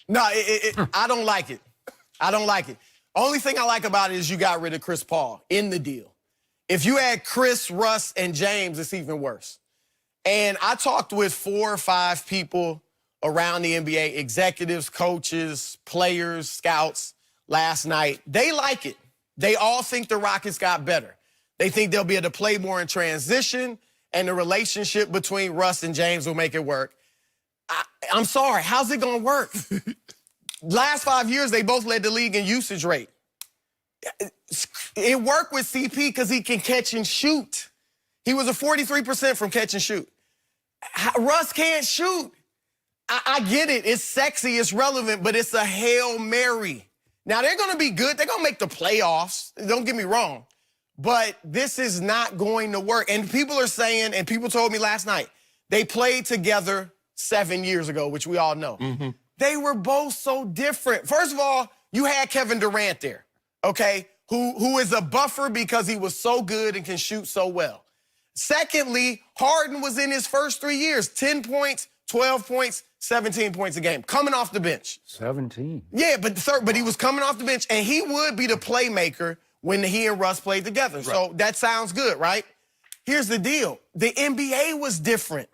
No, I don't like it. I don't like it. Only thing I like about it is you got rid of Chris Paul in the deal. If you had Chris, Russ, and James, it's even worse. And I talked with 4 or 5 people around the NBA, executives, coaches, players, scouts, last night. They like it. They all think the Rockets got better. They think they'll be able to play more in transition, and the relationship between Russ and James will make it work. I'm sorry, how's it going to work? Last 5 years, they both led the league in usage rate. It worked with CP because he can catch and shoot. He was a 43% from catch and shoot. Russ can't shoot. I get it. It's sexy. It's relevant, but it's a Hail Mary. Now, they're going to be good. They're going to make the playoffs. Don't get me wrong. But this is not going to work. And people are saying, and people told me last night, they played together 7 years ago, which we all know. Mm-hmm. They were both so different. First of all, you had Kevin Durant there, okay, who is a buffer because he was so good and can shoot so well. Secondly, Harden was in his first 3 years, 10 points, 12 points, 17 points a game, coming off the bench. 17. Yeah, but he was coming off the bench, and he would be the playmaker when he and Russ played together. Right. So that sounds good, right? Here's the deal. The NBA was different.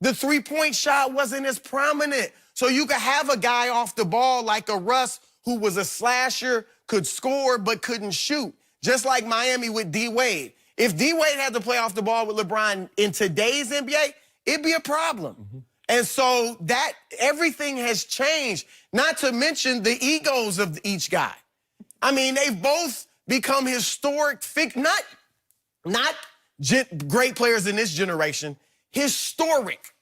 The three-point shot wasn't as prominent. So you could have a guy off the ball like a Russ who was a slasher, could score, but couldn't shoot. Just like Miami with D-Wade. If D-Wade had to play off the ball with LeBron in today's NBA, it'd be a problem. Mm-hmm. And so that everything has changed, not to mention the egos of each guy. I mean, they've both become historic, not great players in this generation, historic.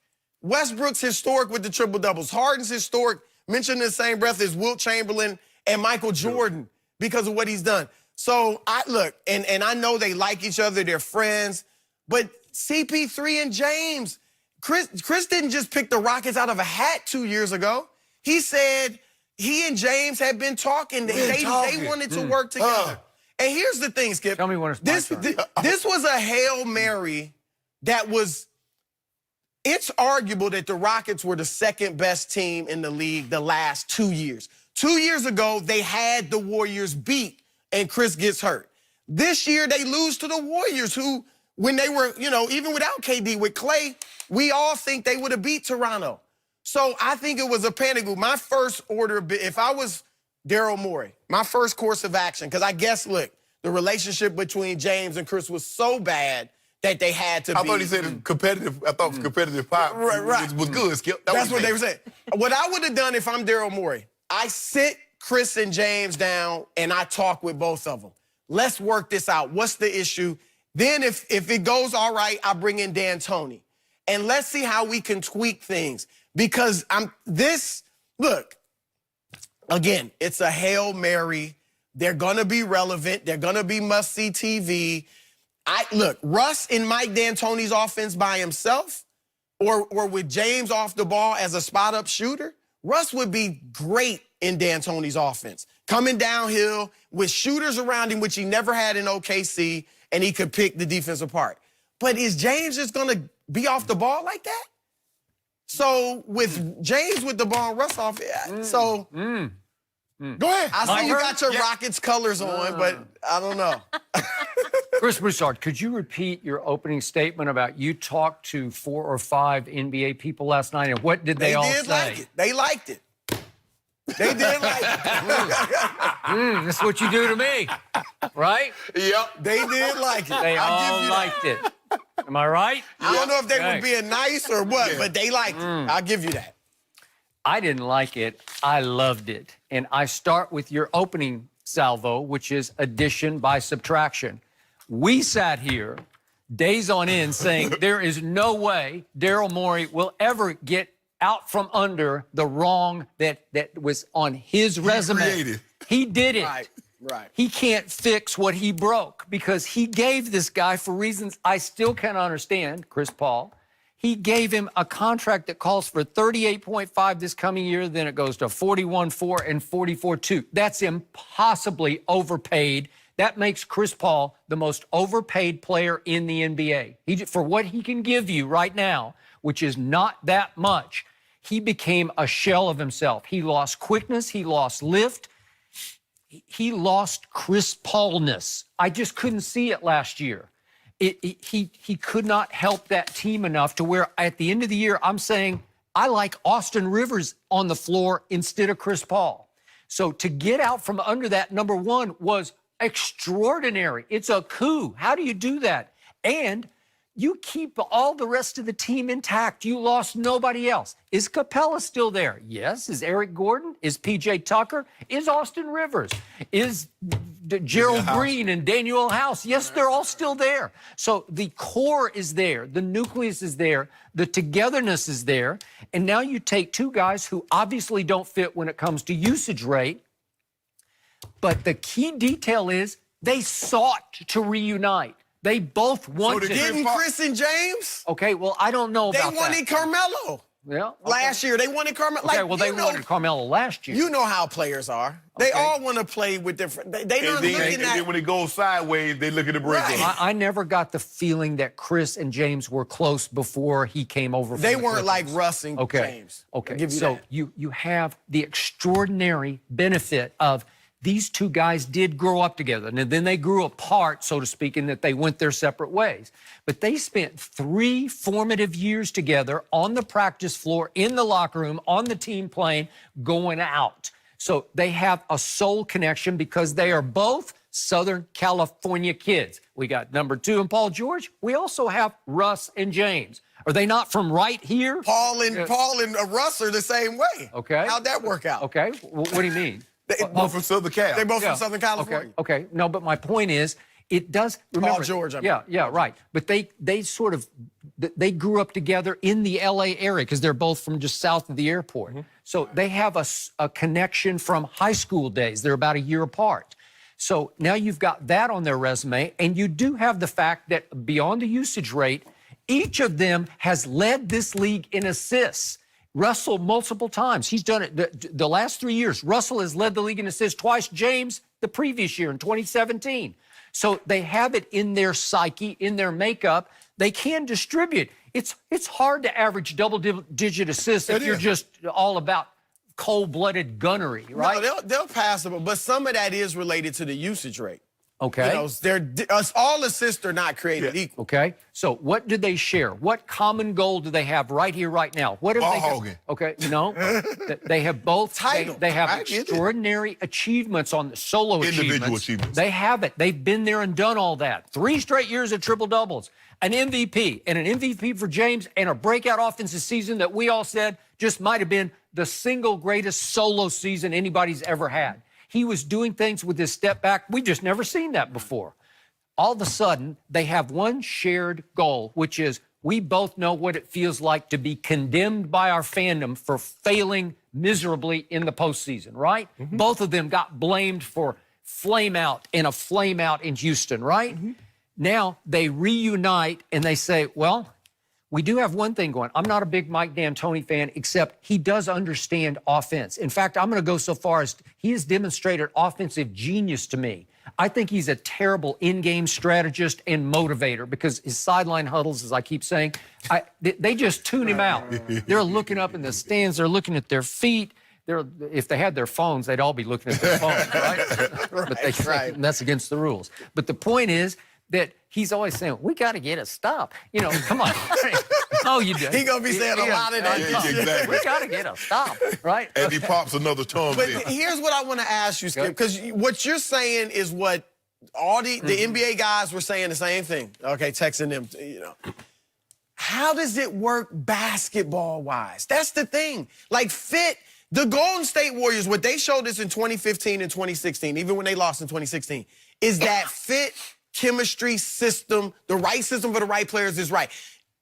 Westbrook's historic with the triple-doubles. Harden's historic, mentioned in the same breath as Wilt Chamberlain and Michael Jordan because of what he's done. So, look, and I know they like each other, they're friends, but CP3 and James, Chris didn't just pick the Rockets out of a hat 2 years ago. He said he and James had been talking. They wanted to work together. And here's the thing, Skip. Tell me when it's my turn. This was a Hail Mary that was... It's arguable that the Rockets were the second best team in the league the last 2 years. 2 years ago, they had the Warriors beat, and Chris gets hurt. This year, they lose to the Warriors, who, when they were, even without KD, with Clay, we all think they would have beat Toronto. So I think it was a panic move. My first order, if I was Daryl Morey, my first course of action, because I guess, look, the relationship between James and Chris was so bad that they had to be. I thought he said competitive. I thought it was competitive pop. Right. Was good, Skip. That's what they were saying. What I would have done if I'm Daryl Morey, I sit Chris and James down and I talk with both of them. Let's work this out. What's the issue? Then if it goes all right, I bring in D'Antoni. And let's see how we can tweak things. Because look, again, it's a Hail Mary. They're going to be relevant. They're going to be must-see TV. Look, Russ in Mike D'Antoni's offense by himself or with James off the ball as a spot-up shooter, Russ would be great in D'Antoni's offense. Coming downhill with shooters around him, which he never had in OKC, and he could pick the defense apart. But is James just going to be off the ball like that? So with James with the ball and Russ off, Go ahead. I see you got your Rockets colors on, but I don't know. Chris Broussard, could you repeat your opening statement about you talked to 4 or 5 NBA people last night, and what did they all say? Like it. They liked it. They did like it. That's what you do to me, right? Yep. They did like it. They all liked it. Am I right? I don't know if they were being nice or what, but they liked it. I'll give you that. I didn't like it. I loved it. And I start with your opening salvo, which is addition by subtraction. We sat here days on end saying there is no way Daryl Morey will ever get out from under the wrong that was on his resume. He did it. Right. He can't fix what he broke because he gave this guy, for reasons I still can't understand, Chris Paul, he gave him a contract that calls for $38.5 this coming year, then it goes to $41.4 and $44.2. That's impossibly overpaid. That makes Chris Paul the most overpaid player in the NBA. For what he can give you right now, which is not that much, he became a shell of himself. He lost quickness. He lost lift. He lost Chris Paulness. I just couldn't see it last year. He could not help that team enough to where at the end of the year, I'm saying I like Austin Rivers on the floor instead of Chris Paul. So to get out from under that, number one, was extraordinary. It's a coup. How do you do that? And you keep all the rest of the team intact. You lost nobody else. Is Capella still there? Yes. Is Eric Gordon? Is P.J. Tucker? Is Austin Rivers? Is Gerald Green and Daniel House? Yes, they're all still there. So the core is there. The nucleus is there. The togetherness is there. And now you take two guys who obviously don't fit when it comes to usage rate. But the key detail is they sought to reunite. They both wanted. Didn't Chris and James? Okay, well, I don't know about that. They wanted Carmelo. Yeah. Okay. Last year, they wanted Carmelo. Okay, well, they wanted Carmelo last year. You know how players are. They all want to play with different. They not looking at. And then when it goes sideways, they look at the break. Right. I never got the feeling that Chris and James were close before he came over. They weren't like Russ and James. Okay, so you have the extraordinary benefit of these two guys did grow up together, and then they grew apart, so to speak, in that they went their separate ways. But they spent 3 formative years together on the practice floor, in the locker room, on the team plane, going out. So they have a soul connection because they are both Southern California kids. We got number 2 and Paul George. We also have Russ and James. Are they not from right here? Paul and Russ are the same way. Okay. How'd that work out? Okay. What do you mean? They both from Southern Cal. They're both from Southern California. Okay. No, but my point is, it does. Remember, Paul George. I mean. Yeah, right. But they sort of they grew up together in the L.A. area because they're both from just south of the airport. Mm-hmm. So they have a connection from high school days. They're about a year apart. So now you've got that on their resume, and you do have the fact that beyond the usage rate, each of them has led this league in assists. Russell multiple times. He's done it the last 3 years. Russell has led the league in assists twice. James the previous year in 2017. So they have it in their psyche, in their makeup. They can distribute. It's hard to average double-digit assists if you're just all about cold-blooded gunnery, right? No, they'll pass it, but some of that is related to the usage rate. Okay. You know, all assists are not created equal. Okay. So what do they share? What common goal do they have right here, right now? What have they hogging. Okay. No. They have both. Title. They have extraordinary achievements on the solo individual achievements. They have it. They've been there and done all that. 3 straight years of triple doubles, an MVP, and an MVP for James, and a breakout offensive season that we all said just might have been the single greatest solo season anybody's ever had. He was doing things with his step back. We've just never seen that before. All of a sudden, they have one shared goal, which is we both know what it feels like to be condemned by our fandom for failing miserably in the postseason, right? Mm-hmm. Both of them got blamed for flame out in Houston, right? Mm-hmm. Now they reunite and they say, well, we do have one thing going. I'm not a big Mike D'Antoni fan, except he does understand offense. In fact, I'm going to go so far as he has demonstrated offensive genius to me. I think he's a terrible in-game strategist and motivator because his sideline huddles, as I keep saying, they just tune him out. They're looking up in the stands. They're looking at their feet. If they had their phones, they'd all be looking at their phones, right? But that's against the rules. But the point is that he's always saying, we got to get a stop. You know, come on. Oh, you do. He going to be saying a lot of that. Exactly. We got to get a stop, right? And he pops another tongue. But here's what I want to ask you, Skip, because what you're saying is what all the NBA guys were saying the same thing. Okay, texting them, you know. How does it work basketball-wise? That's the thing. Like, the Golden State Warriors, what they showed us in 2015 and 2016, even when they lost in 2016, is that fit, chemistry, system, the right system for the right players is right.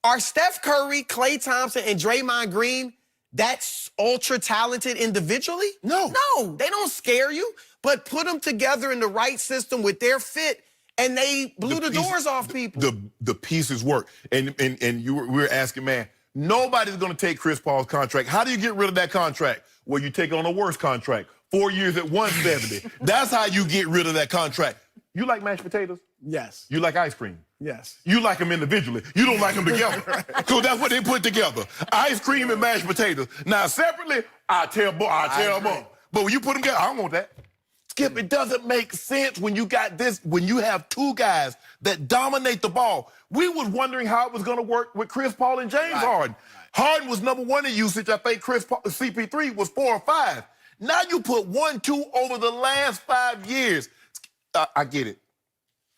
Are Steph Curry, Klay Thompson, and Draymond Green that's ultra-talented individually? No. No, they don't scare you, but put them together in the right system with their fit, and they blew the doors off people. The pieces work. And we were asking, man, nobody's going to take Chris Paul's contract. How do you get rid of that contract? Well, you take on a worse contract. 4 years at 170. That's how you get rid of that contract. You like mashed potatoes? Yes. You like ice cream? Yes. You like them individually. You don't like them together. So that's what they put together. Ice cream and mashed potatoes. Now, separately, I tear them up. But when you put them together, I don't want that. Skip, it doesn't make sense when you got this, when you have two guys that dominate the ball. We was wondering how it was going to work with Chris Paul and James Harden. Harden was #1 in usage. I think CP3 was 4 or 5. Now you put 1, 2 over the last 5 years. I get it.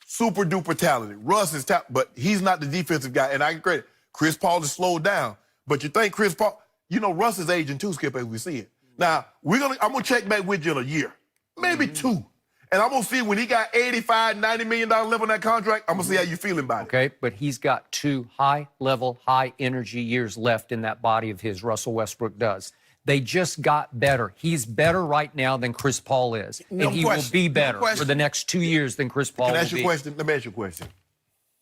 Super duper talented. Russ is talented, but he's not the defensive guy. And I get credit. Chris Paul is slowed down. But you think Chris Paul, you know, Russ is aging too, Skip, as we see it. Now, I'm going to check back with you in a year. Maybe 2. And I'm going to see when he got $85, $90 million left on that contract, I'm going to see how you feeling about it. Okay, but he's got 2 high-level, high-energy years left in that body of his, Russell Westbrook does. They just got better. He's better right now than Chris Paul is. And he will be better for the next 2 years than Chris Paul will be. Let me ask you a question.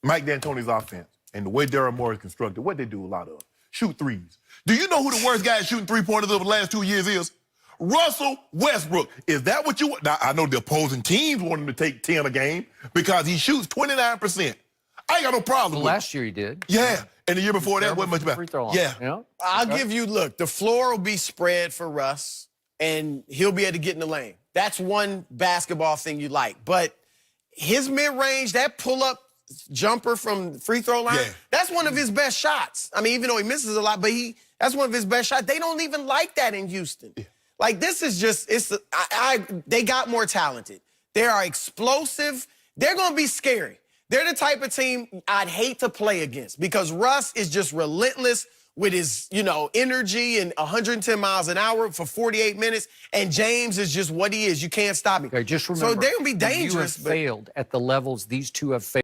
Mike D'Antoni's offense and the way Daryl Morey is constructed, what they do a lot of? Shoot threes. Do you know who the worst guy at shooting three-pointers over the last 2 years is? Russell Westbrook. Is that what you want? Now, I know the opposing teams want him to take 10 a game because he shoots 29%. I ain't got no problem with it. Last year he did. Yeah. And the year before that wasn't much better. Free throw line, yeah. You know? I'll give you, look, the floor will be spread for Russ, and he'll be able to get in the lane. That's one basketball thing you like. But his mid-range, that pull-up jumper from the free throw line, that's one of his best shots. I mean, even though he misses a lot, but that's one of his best shots. They don't even like that in Houston. Yeah. Like, this is just, they got more talented. They are explosive. They're going to be scary. They're the type of team I'd hate to play against because Russ is just relentless with his, energy and 110 miles an hour for 48 minutes. And James is just what he is. You can't stop him. Okay, just remember, so they're going to be dangerous. You have failed at the levels these two have failed.